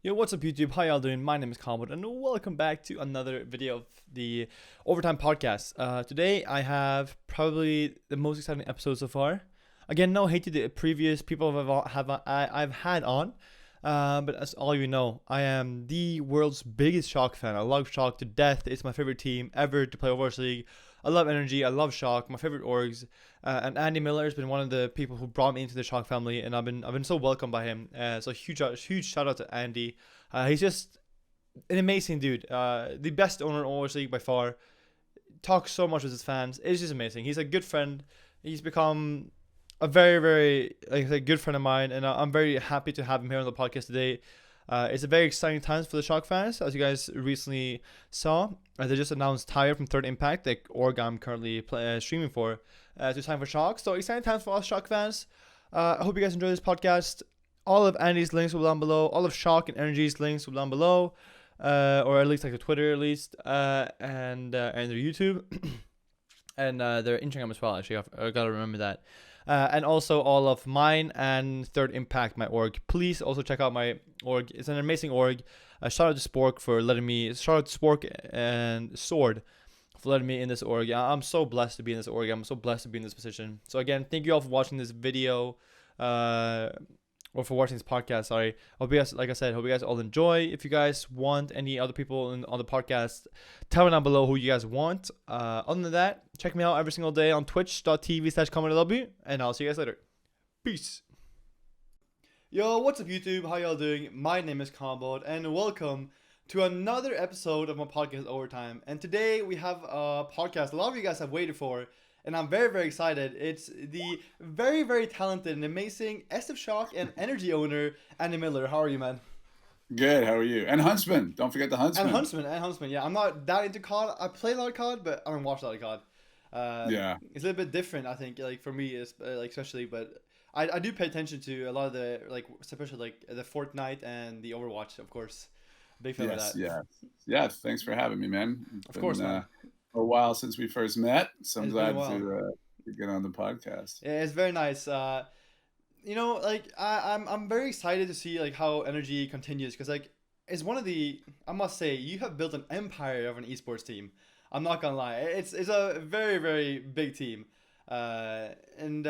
Yo, what's up YouTube? How y'all doing? My name is Kamod and welcome back to another video of the Overtime podcast. Today I have probably the most exciting episode so far. Again, no hate to the previous people I've had on, but as all you know, I am the world's biggest Shock fan. I love Shock to death. It's my favorite team ever to play Overwatch League. I love NRG. I love Shock. My favorite orgs. And Andy Miller has been one of the people who brought me into the Shock family, and I've been so welcomed by him. So huge shout out to Andy. He's just an amazing dude. The best owner in Overwatch League by far. Talks so much with his fans. It's just amazing. He's a good friend. He's become a very, like I said, good friend of mine, and I'm very happy to have him here on the podcast today. It's a very exciting times for the Shock fans, as you guys recently saw. They just announced Tyre from Third Impact, the org I'm currently streaming for, to sign for Shock. So exciting times for us Shock fans. I hope you guys enjoy this podcast. All of Andy's links will be down below. All of Shock and Energy's links will be down below, or at least like the Twitter, at least, and their YouTube, and their Instagram as well. Actually, I gotta remember that. And also all of mine and Third Impact, my org. Please also check out my org. It's an amazing org. Shout out to Spork for letting me. Shout out to Spork and Sword for letting me in this org. I'm so blessed to be in this org. I'm so blessed to be in this position. So again, thank you all for watching this video. Or for watching this podcast, sorry. Hope you guys, like I said, hope you guys all enjoy. If you guys want any other people on the podcast, tell me down below who you guys want. Other than that, check me out every single day on twitch.tv/CommentLW, and I'll see you guys later. Peace. Yo, what's up YouTube? How y'all doing? My name is Combod, and welcome to another episode of my podcast Overtime. And today we have a podcast a lot of you guys have waited for, and I'm very excited. It's the very talented and amazing SF Shock and Energy owner, Andy Miller. How are you, man? Good. How are you? And Huntsmen. Don't forget the Huntsmen. And Huntsmen. Yeah, I'm not that into COD. I play a lot of COD, but I don't watch a lot of COD. Yeah. It's a little bit different, I think. Like for me, it's like especially, but I do pay attention to a lot of the especially like the Fortnite and the Overwatch, of course. Big fan of that. Yeah. Thanks for having me, man. Of course, man. A while since we first met, so I'm It's glad been a while. to get on the podcast. Yeah, it's very nice. I'm very excited to see like how Energy continues because like it's one of the I must say you have built an empire of an esports team. I'm not gonna lie, it's a very big team, and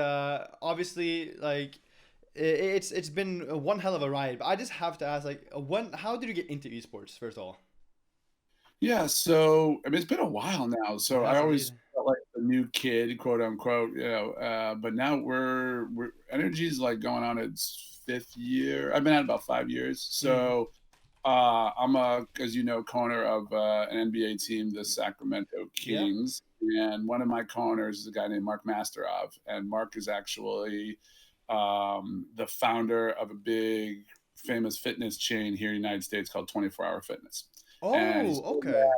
obviously like it's been one hell of a ride. But I just have to ask like how did you get into esports first of all? Yeah, so I mean, it's been a while now. So It I has always indeed. felt like the new kid, quote unquote. But now we're Energy's like going on its fifth year. I've been at it about 5 years. Mm. So I'm as you know, co-owner of an NBA team, the Sacramento Yeah. Kings, and one of my co-owners is a guy named Mark Masterov, and Mark is actually the founder of a big famous fitness chain here in the United States called 24 Hour Fitness. And Oh, okay.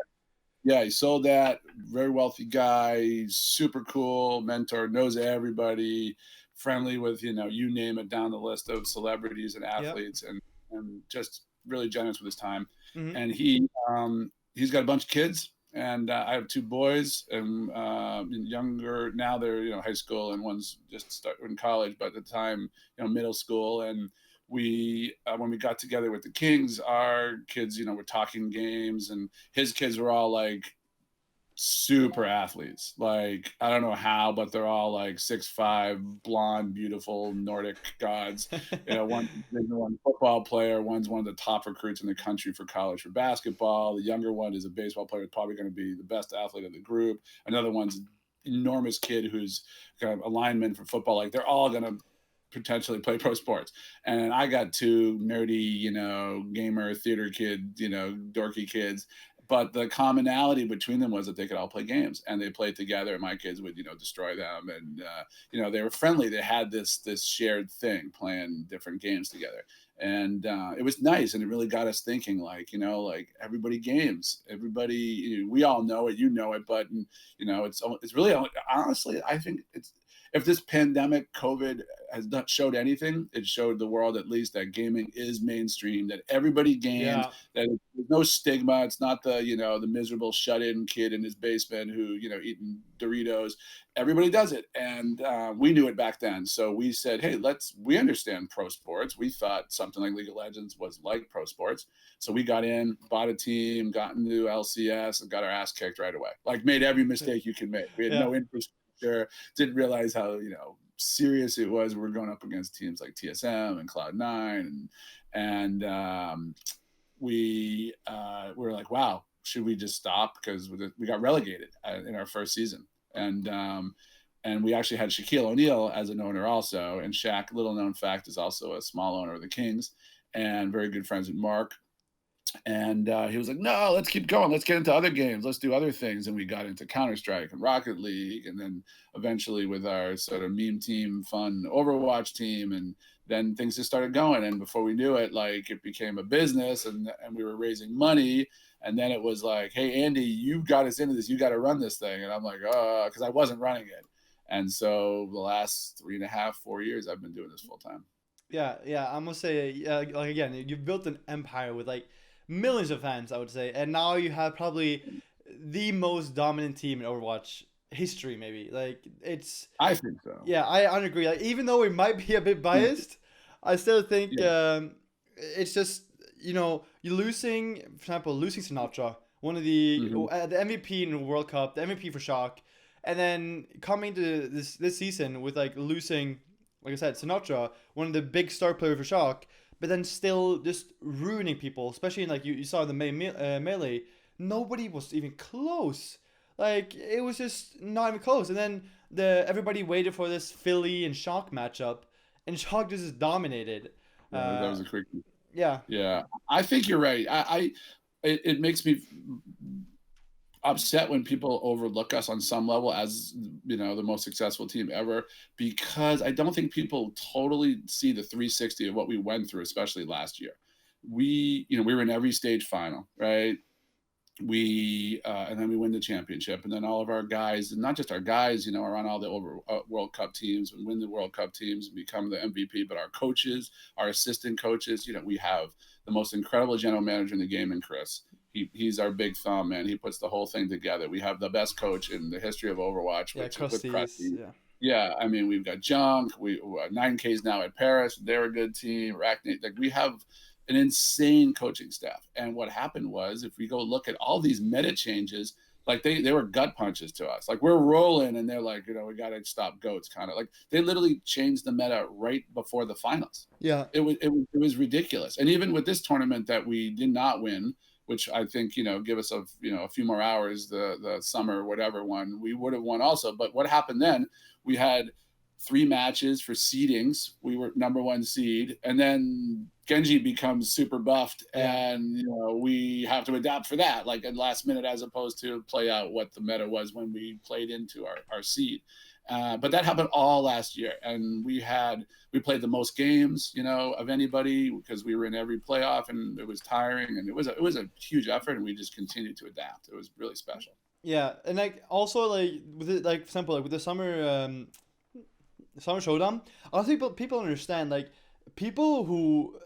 he sold that. Very wealthy guy, super cool mentor, knows everybody, friendly with you name it down the list of celebrities and Yep. athletes, and just really generous with his time. Mm-hmm. And he's got a bunch of kids, and I have two boys, and younger now they're high school, and one's just starting in college, but at the time middle school. And we when we got together with the Kings, our kids were talking games, and his kids were all like super athletes. Like I don't know how, but they're all like 6'5", blonde, beautiful Nordic gods. One football player, one's one of the top recruits in the country for college for basketball. The younger one is a baseball player, probably going to be the best athlete of the group. Another one's enormous kid who's kind of a lineman for football. Like they're all going to potentially play pro sports. And I got two nerdy, gamer theater kid, dorky kids. But the commonality between them was that they could all play games, and they played together, and my kids would, destroy them. And, they were friendly. They had this shared thing, playing different games together. And it was nice. And it really got us thinking, like everybody games, everybody, we all know it, but, it's really, honestly, I think if this pandemic, COVID has not showed anything, it showed the world at least that gaming is mainstream, that everybody games, Yeah. that there's no stigma. It's not the, the miserable shut-in kid in his basement who, eating Doritos. Everybody does it. And we knew it back then. So we said, hey, we understand pro sports. We thought something like League of Legends was like pro sports. So we got in, bought a team, got into LCS, and got our ass kicked right away. Like, made every mistake you can make. We had Yeah. no infrastructure, didn't realize how, serious it was. We're going up against teams like TSM and Cloud9, and we were like, wow, should we just stop? Because we got relegated in our first season. And we actually had Shaquille O'Neal as an owner also. And Shaq, little known fact, is also a small owner of the Kings and very good friends with Mark. And he was like, no, let's keep going. Let's get into other games. Let's do other things. And we got into Counter-Strike and Rocket League. And then eventually with our sort of meme team, fun Overwatch team. And then things just started going. And before we knew it, like, it became a business and we were raising money. And then it was like, hey, Andy, you got us into this. You got to run this thing. And I'm like, because I wasn't running it. And so the last 3.5, 4 years, I've been doing this full time. Yeah, I must say, like again, you've built an empire with like millions of fans, I would say, and now you have probably the most dominant team in Overwatch history, maybe. Like it's. I think so. Yeah, I agree. Like even though we might be a bit biased, I still think it's just you're losing, for example, losing Sinatraa, one of the MVP in the World Cup, the MVP for Shock, and then coming to this season with like losing, like I said, Sinatraa, one of the big star players for Shock, but then still just ruining people, especially in like you saw in the melee, nobody was even close. Like it was just not even close. And then everybody waited for this Philly and Shock matchup, and Shock just dominated. That was a quick. Yeah. Yeah, I think you're right. It makes me upset when people overlook us on some level as the most successful team ever, because I don't think people totally see the 360 of what we went through, especially last year. We were in every stage final, right? And then we win the championship, and then all of our guys, and not just our guys, are on all the World Cup teams and win the World Cup teams and become the MVP. But our coaches, our assistant coaches, we have the most incredible general manager in the game in Chris. He's our big thumb, man. He puts the whole thing together. We have the best coach in the history of Overwatch, with Krusty. Yeah, I mean, we've got Junk. We 9K's now at Paris. They're a good team. Arachnate. Like, we have an insane coaching staff. And what happened was, if we go look at all these meta changes, like they were gut punches to us. Like, we're rolling, and they're like, we got to stop goats, kind of like they literally changed the meta right before the finals. Yeah, it was ridiculous. And even with this tournament that we did not win, which I think, give us a few more hours, the summer, whatever one, we would have won also. But what happened then, we had 3 matches for seedings. We were number 1 seed. And then Genji becomes super buffed, and, we have to adapt for that, like at last minute, as opposed to play out what the meta was when we played into our seed. But that happened all last year, and we played the most games, of anybody, because we were in every playoff, and it was tiring, and it was a huge effort, and we just continued to adapt. It was really special. Yeah, and like also like with it, like for example, like with the summer showdown, I think people understand, like people who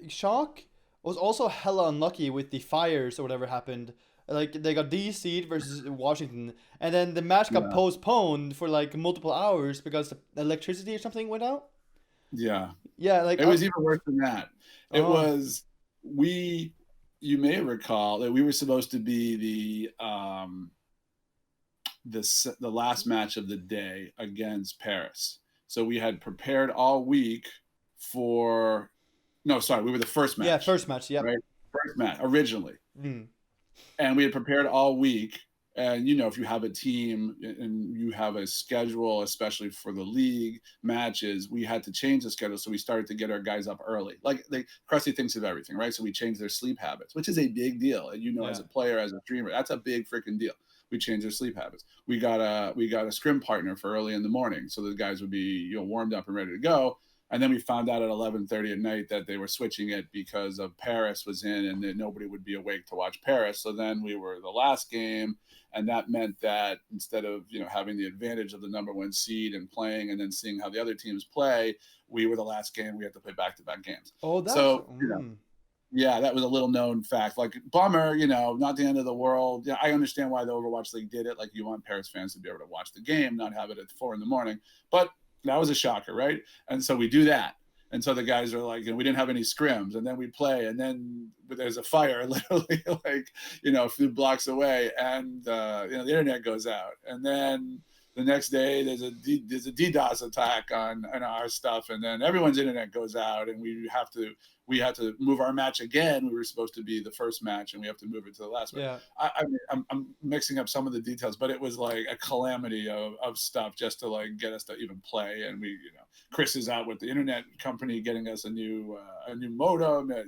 Shock was also hella unlucky with the fires or whatever happened. Like they got DC'd versus Washington, and then the match got postponed for like multiple hours because the electricity or something went out. Yeah, like it was even worse than that. It was you may recall that we were supposed to be the last match of the day against Paris. So we had prepared all week we were the first match. Yeah, first match. Yeah, right, first match originally. And we had prepared all week. And, if you have a team and you have a schedule, especially for the league matches, we had to change the schedule. So we started to get our guys up early. Like, Krusty thinks of everything, right? So we changed their sleep habits, which is a big deal. And, as a player, as a streamer, that's a big freaking deal. We changed their sleep habits. We got a scrim partner for early in the morning, so the guys would be, warmed up and ready to go. And then we found out at 11:30 at night that they were switching it because of Paris was in and that nobody would be awake to watch Paris. So then we were the last game. And that meant that instead of, having the advantage of the number one seed and playing and then seeing how the other teams play, we were the last game. We had to play back-to-back games. Oh, that's so, yeah, that was a little known fact. Like, bummer, not the end of the world. Yeah, I understand why the Overwatch League did it. Like, you want Paris fans to be able to watch the game, not have it at 4 a.m. But that was a shocker, right? And so we do that. And so the guys are like, we didn't have any scrims, and then we play, and then there's a fire literally like, a few blocks away, and the internet goes out, and then the next day there's a DDoS attack on our stuff, and then everyone's internet goes out, and we have to move our match again. We were supposed to be the first match, and we have to move it to the last one. Yeah. I'm mixing up some of the details, but it was like a calamity of stuff just to like get us to even play. And we, Chris is out with the internet company getting us a new modem at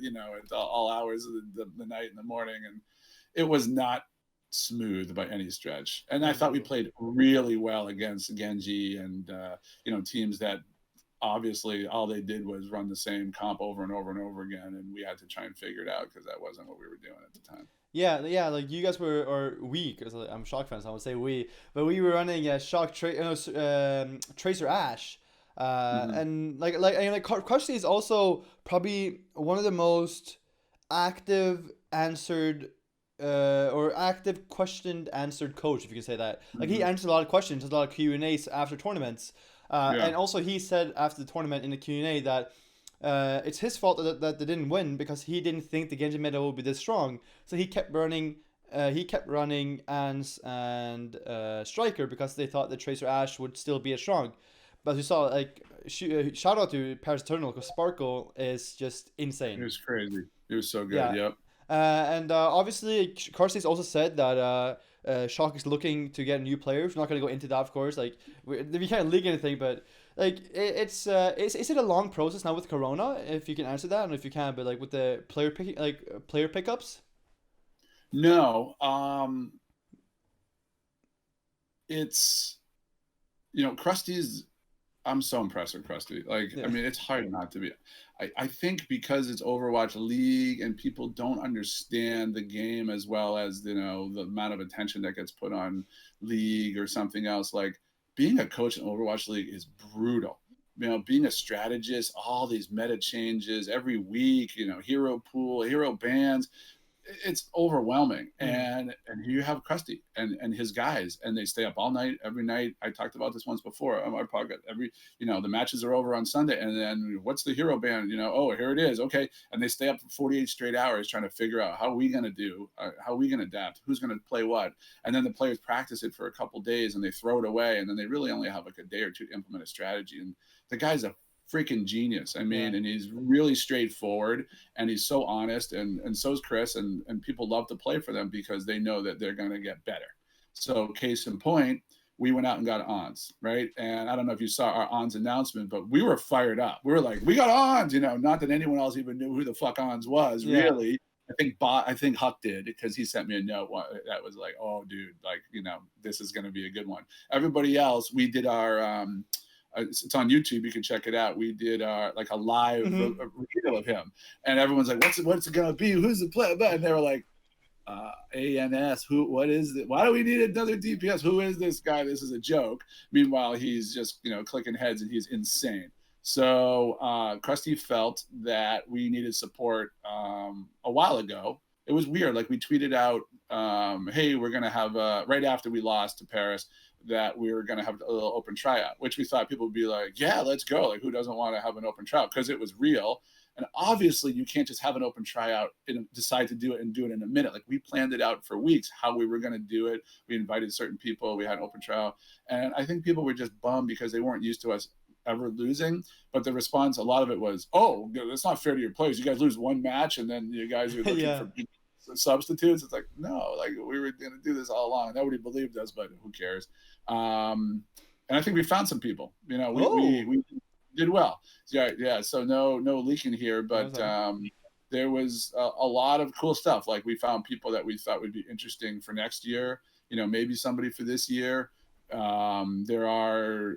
all hours of the night and the morning, and it was not smooth by any stretch. And I thought we played really well against Genji and teams that obviously all they did was run the same comp over and over and over again, and we had to try and figure it out because that wasn't what we were doing at the time. Yeah, like you guys were, or we, because I'm Shock fans, so I would say we, but we were running a Shock Tracer Ash, and like Krusty is also probably one of the most active answered or active questioned answered coach, if you can say that. Like he answers a lot of questions, a lot of Q&As after tournaments. And also he said after the tournament in the Q&A that it's his fault that they didn't win because he didn't think the Genji meta would be this strong. So he kept running Ans and Striker because they thought the Tracer Ash would still be as strong. But as you saw, like, shout out to Paris Eternal because Sparkle is just insane. It was crazy. It was so good. Yeah. Yep. And obviously, Carstairs also said that Shock is looking to get new players. We're not going to go into that, of course. Like, we can't leak anything, but like, is it a long process now with Corona? If you can answer that, and if you can, but like with the player pickups. No, it's Krusty's. I'm so impressed with Krusty. Like, yeah. I mean, it's hard not to be. I think because it's Overwatch League and people don't understand the game as well as, the amount of attention that gets put on League or something else. Like, being a coach in Overwatch League is brutal. Being a strategist, all these meta changes every week, hero pool, hero bans. It's overwhelming. And you have Krusty and his guys, and they stay up all night, every night. I talked about this once before on our podcast. The matches are over on Sunday, and then what's the hero band? Oh, here it is. Okay. And they stay up for 48 straight hours trying to figure out how are we going to do, how are we going to adapt, who's going to play what. And then the players practice it for a couple days and they throw it away. And then they really only have like a day or two to implement a strategy. And the guy's a freaking genius. I mean, and he's really straightforward, and he's so honest, and so's Chris, and people love to play for them because they know that they're going to get better. So case in point, we went out and got Ons, right? And I don't know if you saw our Ons announcement, but we were fired up. We were like, we got Ons, not that anyone else even knew who the fuck Ons was, really. I think Huck did, because he sent me a note that was like, oh, dude, like, this is going to be a good one. Everybody else, we did our it's on YouTube. You can check it out. We did like a live reveal of him, and everyone's like, "What's it gonna be? Who's the player?" And they were like, "ANS. Who? What is it? Why do we need another DPS? Who is this guy? This is a joke." Meanwhile, he's just clicking heads, and he's insane. So Krusty felt that we needed support a while ago. It was weird. Like, we tweeted out, "Hey, we're gonna have right after we lost to Paris, that we were going to have a little open tryout," which we thought people would be like, yeah, let's go. Like, who doesn't want to have an open tryout? Because it was real. And obviously you can't just have an open tryout and decide to do it and do it in a minute. Like, we planned it out for weeks, how we were going to do it. We invited certain people. We had an open tryout. And I think people were just bummed because they weren't used to us ever losing. But the response, a lot of it was, oh, that's not fair to your players. You guys lose one match and then you guys are looking for substitutes. It's like, no, like, we were going to do this all along. Nobody believed us, but who cares? And I think we found some people. We did well. Yeah. So no leaking here, but there was a lot of cool stuff. Like, we found people that we thought would be interesting for next year. Maybe somebody for this year. There are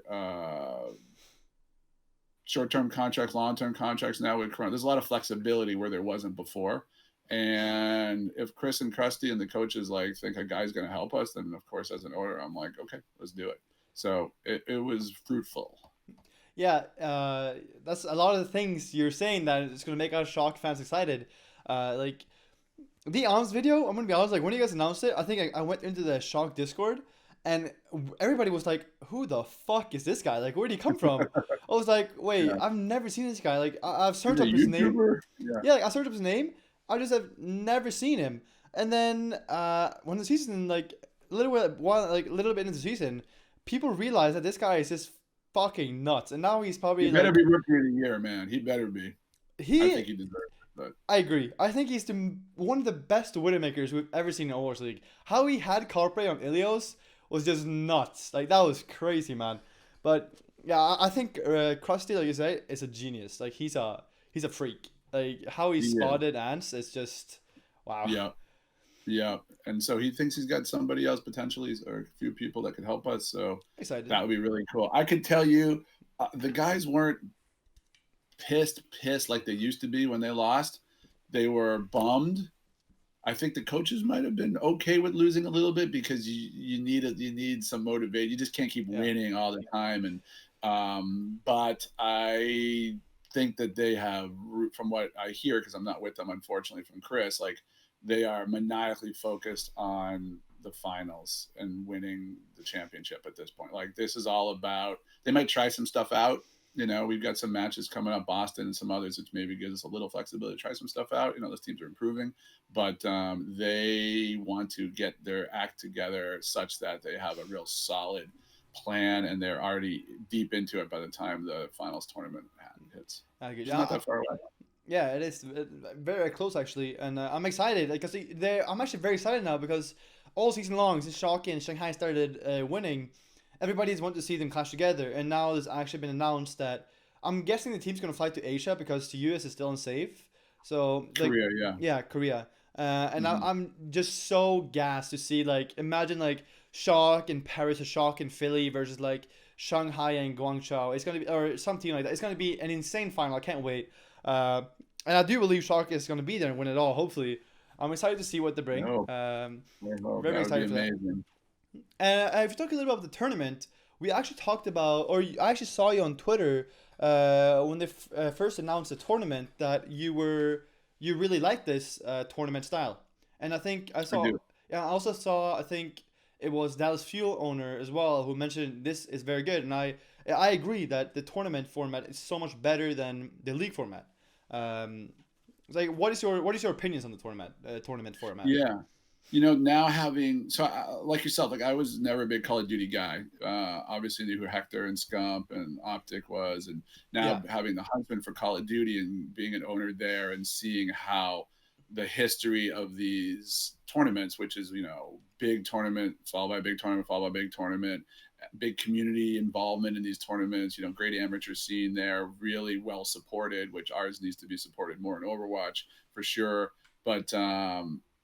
short-term contracts, long-term contracts now with Corona. There's a lot of flexibility where there wasn't before. And if Chris and Krusty and the coaches like think a guy's going to help us, then of course as an owner, I'm like, okay, let's do it. So it was fruitful. Yeah, that's a lot of the things you're saying that it's gonna make us Shock fans excited. Like the announce video, I'm gonna be honest. Like when you guys announced it, I think I went into the Shock Discord, and everybody was like, "Who the fuck is this guy? Like, where did he come from?" I was like, "Wait, Yeah. I've never seen this guy. Like, I've He's searched a up his name. YouTuber. Yeah. Yeah, like I searched up his name. I just have never seen him. And then when the season like a little bit into the season, people realized that this guy is just fucking nuts. And now he's probably He better like be rookie of the year, man. He better be. I think he deserves it. But I agree. I think he's one of the best Widowmakers we've ever seen in Overwatch League. How he had Carpe on Ilios was just nuts. Like that was crazy, man. But yeah, I think Krusty, like you say, is a genius. Like he's a freak. Like how he spotted ants is just wow. Yeah. Yeah. And so he thinks he's got somebody else potentially, or a few people that could help us. So Excited. that would be really cool. I could tell you, the guys weren't pissed like they used to be when they lost. They were bummed. I think the coaches might have been okay with losing a little bit because you need some motivation. You just can't keep winning all the time. And but I think that they have, from what I hear, because I'm not with them, unfortunately, from Chris, like they are maniacally focused on the finals and winning the championship at this point. Like this is all about, they might try some stuff out. You know, we've got some matches coming up, Boston and some others, which maybe gives us a little flexibility to try some stuff out. You know, those teams are improving, but they want to get their act together such that they have a real solid plan, and they're already deep into it by the time the finals tournament hits. It's not that far away. Yeah, it is very close actually, and I'm excited because I'm actually very excited now because all season long since Shocky and Shanghai started winning, everybody's wanted to see them clash together, and now there's actually been announced that I'm guessing the team's gonna fly to Asia because to US is still unsafe. So like, Korea, yeah, Korea, and I'm just so gassed to see like imagine like Shock in Paris or Shock in Philly versus like Shanghai and Guangzhou. It's gonna be or some team like that. It's gonna be an insane final. I can't wait. And I do believe Shock is gonna be there and win it all. Hopefully, I'm excited to see what they bring. Very excited for that. And if you talk a little bit about the tournament, we actually talked about, or I actually saw you on Twitter when they first announced the tournament that you really liked this tournament style, and I think I also saw I think it was Dallas Fuel owner as well who mentioned this is very good, and I agree that the tournament format is so much better than the league format. Like what is your opinions on the tournament format? Yeah. You know, now having, so like yourself, like I was never a big Call of Duty guy. Obviously knew who Hector and Scump and Optic was, and now having the Huntsmen for Call of Duty and being an owner there and seeing how the history of these tournaments, which is, you know, big tournament, followed by big tournament, followed by big tournament, big community involvement in these tournaments, you know, great amateur scene there, really well supported, which ours needs to be supported more in Overwatch for sure. But,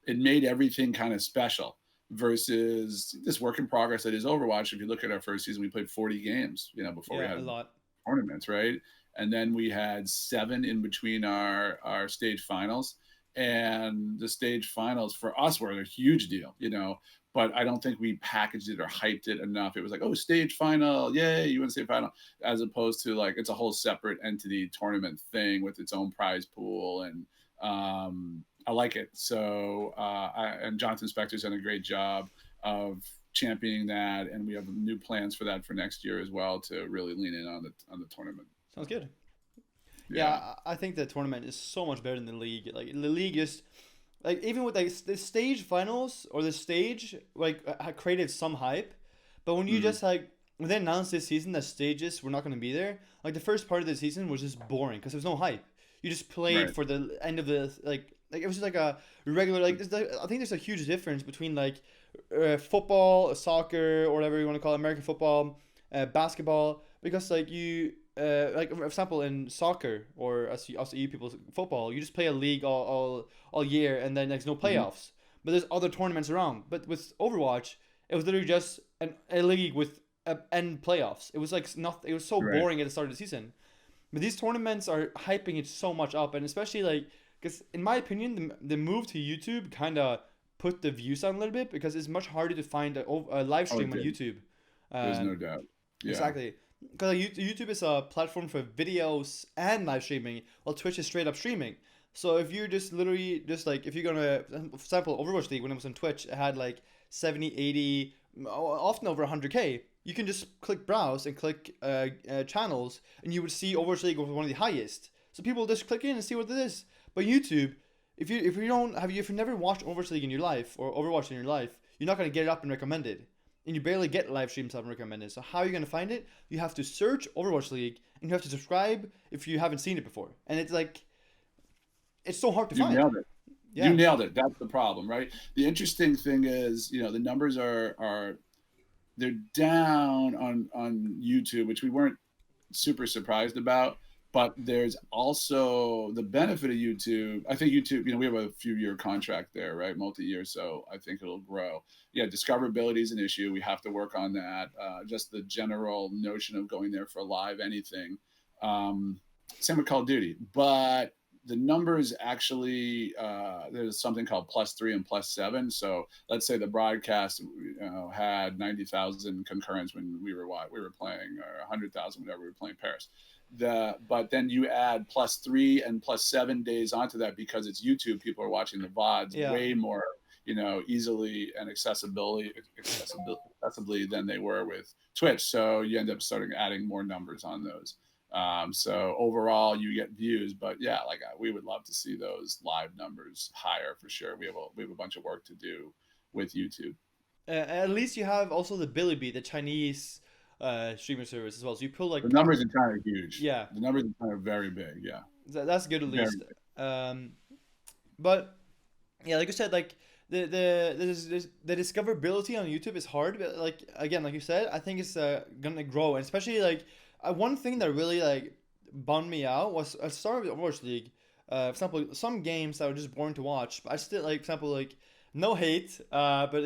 it made everything kind of special versus this work in progress that is Overwatch. If you look at our first season, we played 40 games, you know, before we had a lot tournaments, right? And then we had 7 in between our stage finals. And the stage finals for us were a huge deal, you know, but I don't think we packaged it or hyped it enough. It was like, oh, stage final, yay, you win stage final, as opposed to like it's a whole separate entity tournament thing with its own prize pool. And I like it. So, and Jonathan Spector's done a great job of championing that, and we have new plans for that for next year as well to really lean in on the tournament. Sounds good. Yeah, I think the tournament is so much better than the league. Like the league is, like even with like the stage finals or the stage, like created some hype, but when you just like when they announced this season that stages were not going to be there, like the first part of the season was just boring because there was no hype. You just played for the end of the like it was just like a regular like I think there's a huge difference between like football, soccer, or whatever you want to call it, American football, basketball, because like you like for example in soccer or as you people football, you just play a league all year and then there's no playoffs, but there's other tournaments around. But with Overwatch, it was literally just a league with end playoffs. It was like nothing. It was so boring at the start of the season. But these tournaments are hyping it so much up, and especially like because in my opinion, the move to YouTube kind of put the views down a little bit because it's much harder to find a live Oh, it stream on did. YouTube. There's Um, no doubt. Yeah. exactly. Because like, YouTube is a platform for videos and live streaming, while Twitch is straight up streaming. So if you're just literally just like if you're gonna, for example, Overwatch League when it was on Twitch, it had like 70, 80, often over 100K. You can just click browse and click channels, and you would see Overwatch League with one of the highest. So people just click in and see what it is. But YouTube, if you don't have if you never watched Overwatch League in your life or Overwatch in your life, you're not gonna get it up and recommended, and you barely get live streams up and recommended. So how are you gonna find it? You have to search Overwatch League, and you have to subscribe if you haven't seen it before. And it's like it's so hard to You find. nailed it. You Yeah. nailed it. That's the problem, right? The interesting thing is, the numbers are they're down on YouTube, which we weren't super surprised about. But there's also the benefit of YouTube. I think YouTube, we have a few-year contract there, right? Multi-year, so I think it'll grow. Yeah, discoverability is an issue. We have to work on that. Just the general notion of going there for live anything. Same with Call of Duty. But the numbers actually, there's something called +3 and +7. So let's say the broadcast had 90,000 concurrents when we were playing, or 100,000 whenever we were playing Paris. But then you add +3 and +7 days onto that because it's YouTube. People are watching the VODs way more, easily and accessibly than they were with Twitch. So you end up starting adding more numbers on those. So overall, you get views, but yeah, like we would love to see those live numbers higher for sure. We have a bunch of work to do with YouTube. At least you have also the Bilibili, the Chinese streaming service as well. So you pull like The numbers in China are huge. Yeah, the numbers in China are very big. Yeah, that's good at very least. big. But yeah, like you said, like the discoverability on YouTube is hard. But like again, like you said, I think it's gonna grow, and especially like one thing that really like bummed me out was I started with Overwatch League. For example, some games that were just boring to watch, but I still like, for example, like no hate, but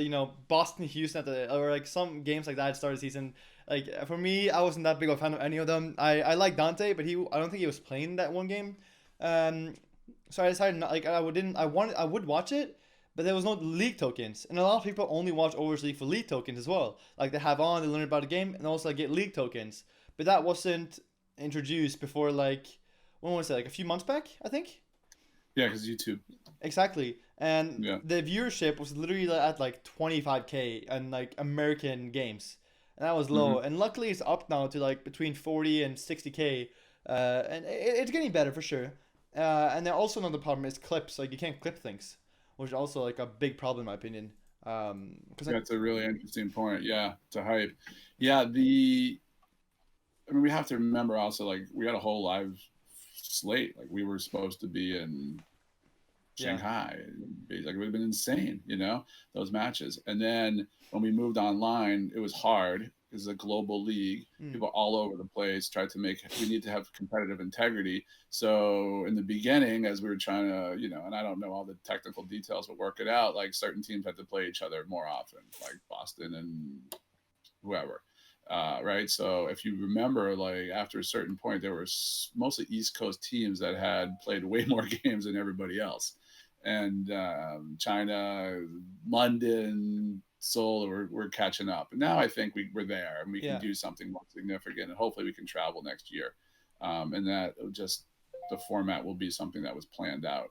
Boston, Houston, or like some games like that started season. Like for me, I wasn't that big of a fan of any of them. I like Dante, but I don't think he was playing that one game. So I decided not, like I would watch it, but there was no league tokens, and a lot of people only watch Overwatch League for league tokens as well. Like they have on, they learn about the game, and also get league tokens. But that wasn't introduced before like when was it? Like a few months back, I think. Yeah, because YouTube. Exactly, and the viewership was literally at like 25K and like American games, and that was low. And luckily, it's up now to like between 40 and 60K, and it's getting better for sure. And then also another problem is clips. Like you can't clip things, which is also like a big problem in my opinion. That's a really interesting point. Yeah, to hype. Yeah, we have to remember also, like, we had a whole live slate. Like, we were supposed to be in Shanghai. Like, it would have been insane, those matches. And then when we moved online, it was hard. It's a global league. People all over the place we need to have competitive integrity. So in the beginning, as we were trying to, and I don't know all the technical details, but work it out, like certain teams had to play each other more often, like Boston and whoever. Right. So if you remember, like after a certain point, there were mostly East Coast teams that had played way more games than everybody else. And China, London, Seoul, we're catching up. And now I think we're there and we can do something more significant. And hopefully we can travel next year. And that the format will be something that was planned out.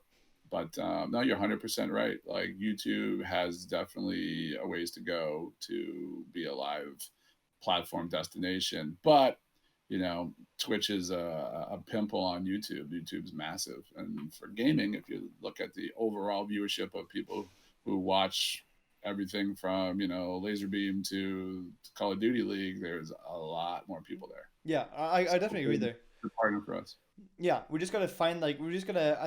But no, you're 100% right. Like YouTube has definitely a ways to go to be a live platform destination, but Twitch is a pimple on YouTube. YouTube's massive, and for gaming, if you look at the overall viewership of people who watch everything from Laserbeam to Call of Duty League, there's a lot more people there. Yeah, I definitely agree there. It's a partner for us. Yeah, we just gotta find I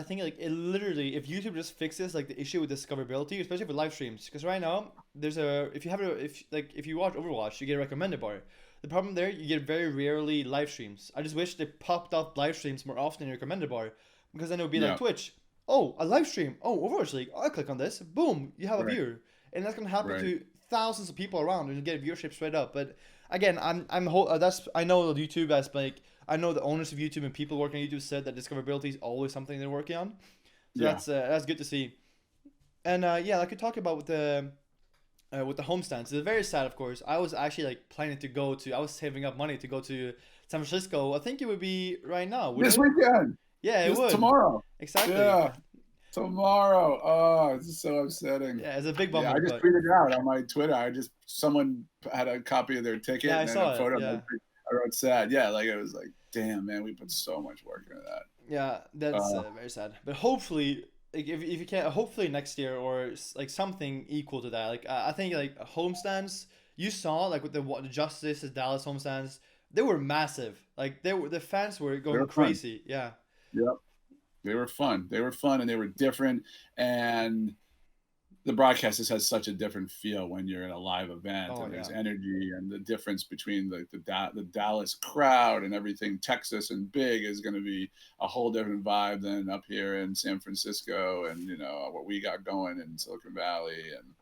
think like it literally, if YouTube just fixes like the issue with discoverability, especially for live streams, because right now if you watch Overwatch, you get a recommended bar. The problem there, you get very rarely live streams. I just wish they popped up live streams more often in your recommended bar, because then it would be like Twitch. Oh, a live stream. Oh, Overwatch League. I'll click on this. Boom, you have a viewer, and that's gonna happen to thousands of people around and you get viewership straight up. But again, I know YouTube has like I know the owners of YouTube and people working on YouTube said that discoverability is always something they're working on. So Yeah. that's good to see. And yeah, like we talk about with the homestands. It's very sad, of course. I was actually like planning to go to. I was saving up money to go to San Francisco. I think it would be right now, wouldn't This it? weekend. Yeah, it This would. tomorrow. Exactly. Yeah. Tomorrow. Oh, this is so upsetting. Yeah, it's a big Yeah, I bummer, just but tweeted it out on my Twitter. Someone had a copy of their yeah, ticket I and then a saw it. photo. Yeah, I wrote sad. Yeah, like it was like, damn, man, we put so much work into that. yeah, that's very sad. But hopefully, like, if you can, hopefully next year or like something equal to that. Like I think like homestands. You saw like with the Justice, the Dallas homestands, they were massive. Like the fans were They going were fun. crazy. Yeah. Yep. They were fun. They were fun and they were different. And the broadcast just has such a different feel when you're in a live event Oh and yeah. there's energy and the difference between the Dallas crowd and everything. Texas and big is going to be a whole different vibe than up here in San Francisco and what we got going in Silicon Valley. And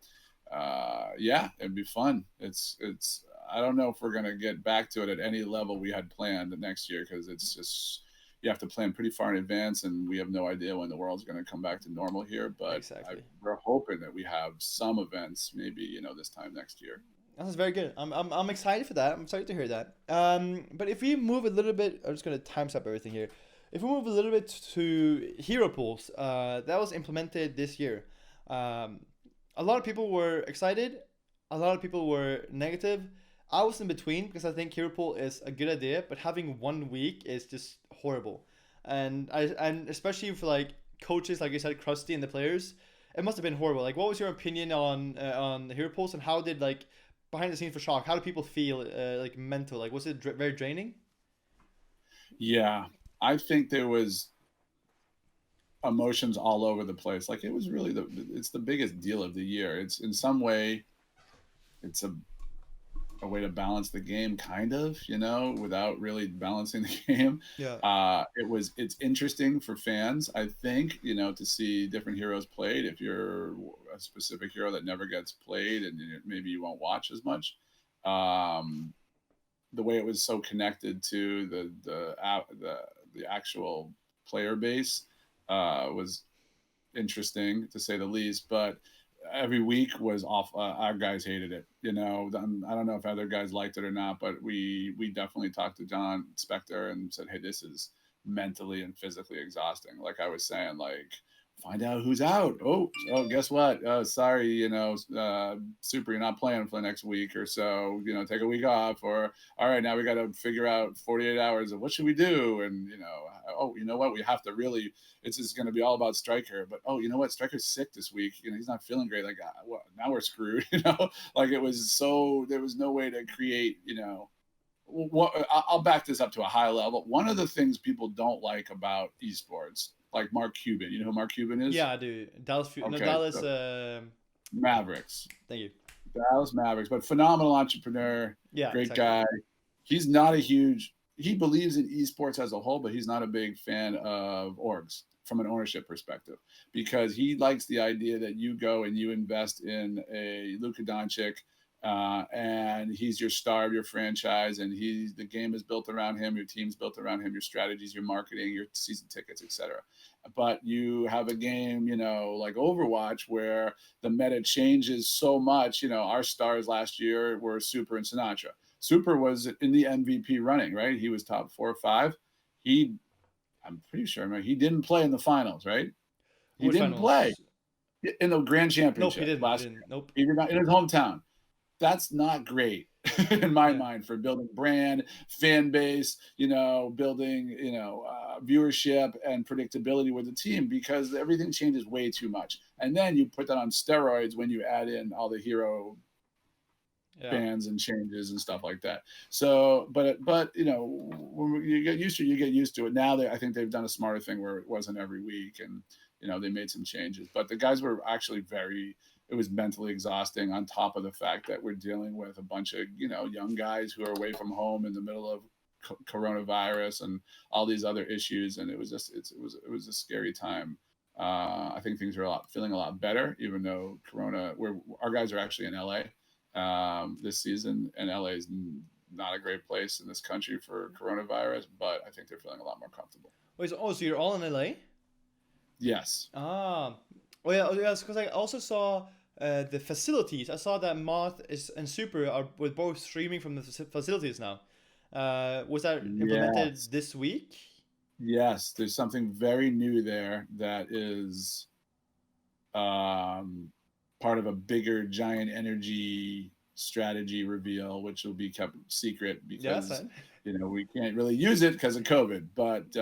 yeah, it'd be fun. It's I don't know if we're going to get back to it at any level we had planned next year, because it's just you have to plan pretty far in advance, and we have no idea when the world's going to come back to normal here. But Exactly. we're hoping that we have some events, maybe this time next year. That's very good. I'm excited for that. I'm excited to hear that. But if we move a little bit, I'm just gonna time stop everything here. If we move a little bit to hero pools, that was implemented this year. Um, a lot of people were excited. A lot of people were negative. I was in between because I think hero pool is a good idea, but having 1 week is just horrible. And especially for like coaches, like you said, Krusty and the players, it must have been horrible. Like, what was your opinion on the hero pools, and how did like behind the scenes for Shock? How do people feel like mental? Like, was it very draining? Yeah, I think there was emotions all over the place. Like it was really it's the biggest deal of the year. It's in some way, it's a way to balance the game, kind of, without really balancing the game. Yeah. It's interesting for fans, I think, to see different heroes played. If you're a specific hero that never gets played, and maybe you won't watch as much. Um, the way it was so connected to the actual player base was interesting, to say the least. But every week was off. Our guys hated it. I don't know if other guys liked it or not, but we definitely talked to John Spector and said, hey, this is mentally and physically exhausting. Like I was saying, like, find out who's out. Oh, guess what? Sorry, Super, you're not playing for the next week or so. Take a week off. Or all right, now we got to figure out 48 hours of what should we do. And oh, you know what? We have to really. It's just going to be all about Striker. But oh, you know what? Striker's sick this week. He's not feeling great. Like, well, now we're screwed. Like it was so. There was no way to create. I'll back this up to a high level. One of the things people don't like about esports, like Mark Cuban. You know who Mark Cuban is? Yeah, I do. No, Okay, Dallas. so Mavericks, Thank you. Dallas Mavericks, but phenomenal entrepreneur, Yeah, great exactly. guy. He's not a huge. He believes in esports as a whole, but he's not a big fan of orgs from an ownership perspective, because he likes the idea that you go and you invest in a Luka Doncic, and he's your star of your franchise, and the game is built around him, your team's built around him, your strategies, your marketing, your season tickets, etc. But you have a game, like Overwatch, where the meta changes so much. Our stars last year were Super and Sinatraa. Super was in the MVP running, right? He was top 4 or 5. I'm pretty sure, he didn't play in the finals, right? He Which didn't play finals? in the grand Nope, he championship didn't. He last didn't. Nope. year. He did not, in his hometown. That's not great in my Yeah. mind for building brand, fan base, building, viewership and predictability with the team, because everything changes way too much. And then you put that on steroids when you add in all the hero Yeah. bans and changes and stuff like that. So, but when you get used to it, you get used to it. Now I think they've done a smarter thing where it wasn't every week, and they made some changes. But the guys were actually it was mentally exhausting, on top of the fact that we're dealing with a bunch of young guys who are away from home in the middle of coronavirus and all these other issues, and it was a scary time. I think things are feeling a lot better, even though our guys are actually in LA this season, and LA is not a great place in this country for coronavirus, but I think they're feeling a lot more comfortable. Wait, so you're all in LA? Yes. Ah, oh yeah, because I also saw the facilities. I saw that Moth is and Super are with both streaming from the facilities now. Was that implemented Yes. this week? Yes. There's something very new there that is part of a bigger giant NRG strategy reveal, which will be kept secret Yeah, that's because fine. we can't really use it because of COVID. But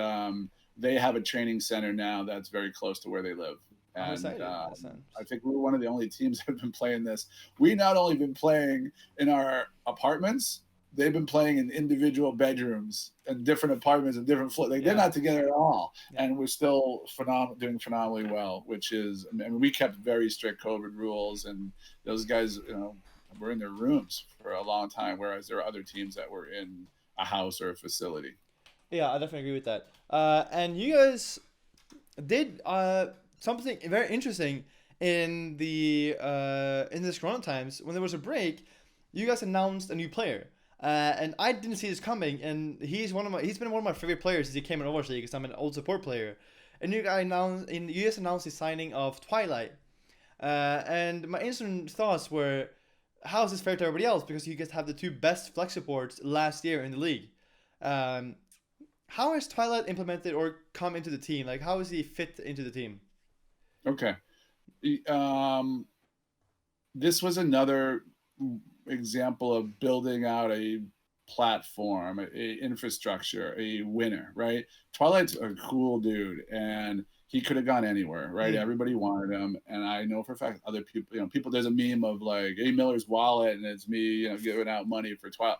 they have a training center now that's very close to where they live, I'm and excited. That sounds. I think we're one of the only teams that have been playing this. We not only been playing in our apartments, they've been playing in individual bedrooms and different apartments and different floors. Like, they're Yeah. not together at all, Yeah. and we're still doing phenomenally well. Which is, I mean, we kept very strict COVID rules, and those guys, were in their rooms for a long time, whereas there are other teams that were in a house or a facility. Yeah, I definitely agree with that. And you guys did something very interesting in the in this Corona times when there was a break. You guys announced a new player, and I didn't see this coming. And he's been one of my favorite players since he came in Overwatch League because I'm an old support player. And you guys announced the signing of Twilight. And my instant thoughts were, how is this fair to everybody else? Because you guys have the two best flex supports last year in the league. Um, how has Twilight implemented or come into the team? Like, how is he fit into the team? Okay. Um, this was another example of building out a platform, a infrastructure, a winner, right? Twilight's a cool dude, and he could have gone anywhere, right? Mm. Everybody wanted him, and I know for a fact other people, people. There's a meme of like A. Miller's wallet, and it's me, giving out money for Twilight.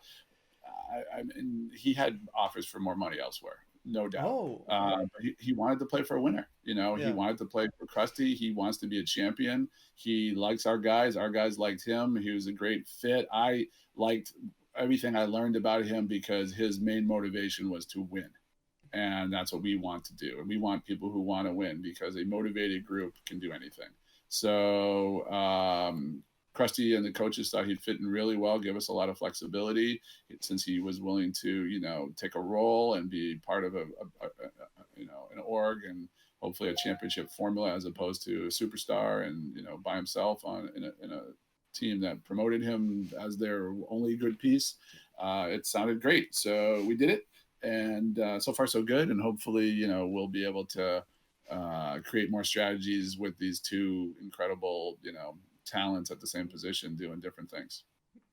I mean, he had offers for more money elsewhere, no doubt. Oh, okay. But he wanted to play for a winner. He Yeah. wanted to play for Krusty. He wants to be a champion. He likes our guys. Our guys liked him. He was a great fit. I liked everything I learned about him because his main motivation was to win. And that's what we want to do. And we want people who want to win because a motivated group can do anything. So Krusty and the coaches thought he'd fit in really well, give us a lot of flexibility since he was willing to, take a role and be part of an org and hopefully a championship formula as opposed to a superstar and, by himself in a team that promoted him as their only good piece. It sounded great. So we did it. And so far so good. And hopefully, we'll be able to create more strategies with these two incredible, talents at the same position doing different things.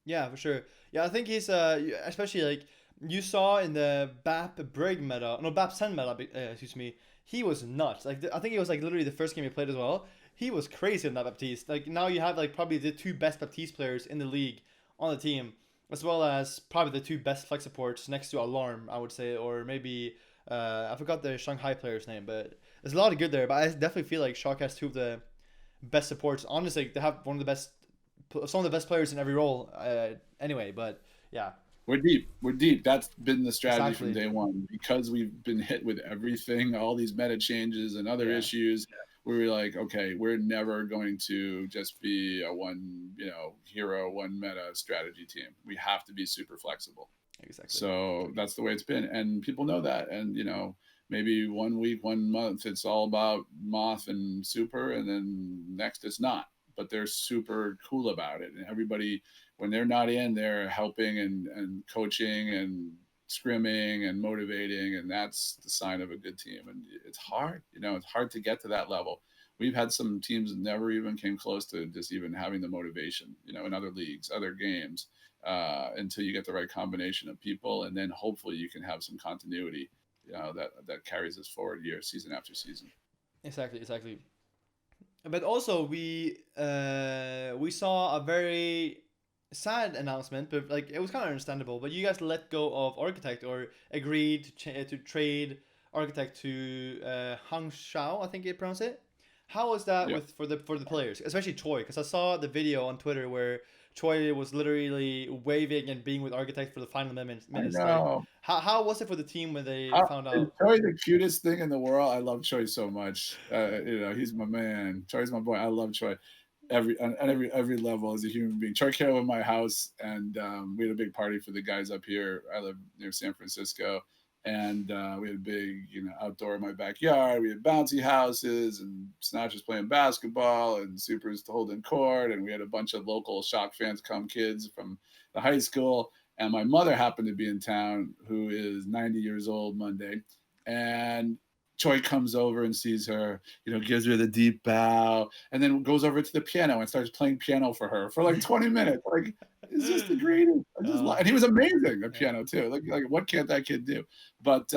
Yeah, for sure. Yeah, I think he's especially like you saw in the BAP Brig meta, no BAP 10 meta, excuse me. He was nuts. Like I think it was like literally the first game he played as well. He was crazy in that Baptiste. Like now you have like probably the two best Baptiste players in the league on the team, as well as probably the two best flex supports next to Alarm, I would say, or maybe I forgot the Shanghai player's name, but there's a lot of good there. But I definitely feel like Shock has two of the best supports. Honestly, they have one of the best, some of the best players in every role. Anyway, but yeah, We're deep. We're deep. That's been the strategy from exactly. day one because we've been hit with everything, all these meta changes and other Yeah, issues. We were like, okay, we're never going to just be a one, hero, one meta strategy team. We have to be super flexible. exactly. So that's the way it's been. And people know that. And, maybe 1 week, 1 month, it's all about Moth and Super. And then next it's not. But they're super cool about it. And everybody, when they're not in, they're helping and coaching and scrimming and motivating. And that's the sign of a good team. And it's hard, it's hard to get to that level. We've had some teams that never even came close to just even having the motivation, in other leagues, other games, until you get the right combination of people. And then hopefully you can have some continuity, that carries us forward season after season. Exactly, exactly. But also we saw a very sad announcement, but like it was kind of understandable. But you guys let go of Architect or agreed to trade Architect to Hang Shao, I think you pronounce it. How was that Yeah. with for the players, especially Choi? Because I saw the video on Twitter where Choi was literally waving and being with Architect for the final I minutes. Like, know. how was it for the team when they found Is out? Choi the cutest thing in the world? I love Choi so much. He's my man. Choi's my boy. I love Choi. every level as a human being. Troy came over my house, and we had a big party for the guys up here. I live near San Francisco, and we had a big, outdoor in my backyard. We had bouncy houses, and Sinatra's playing basketball, and Super's holding court, and we had a bunch of local Shock fans come, kids from the high school. And my mother happened to be in town, who is 90 years old Monday, and Choi comes over and sees her, gives her the deep bow, and then goes over to the piano and starts playing piano for her for like 20 minutes. Like, it's just the greatest. And he was amazing at piano too. Like what can't that kid do? But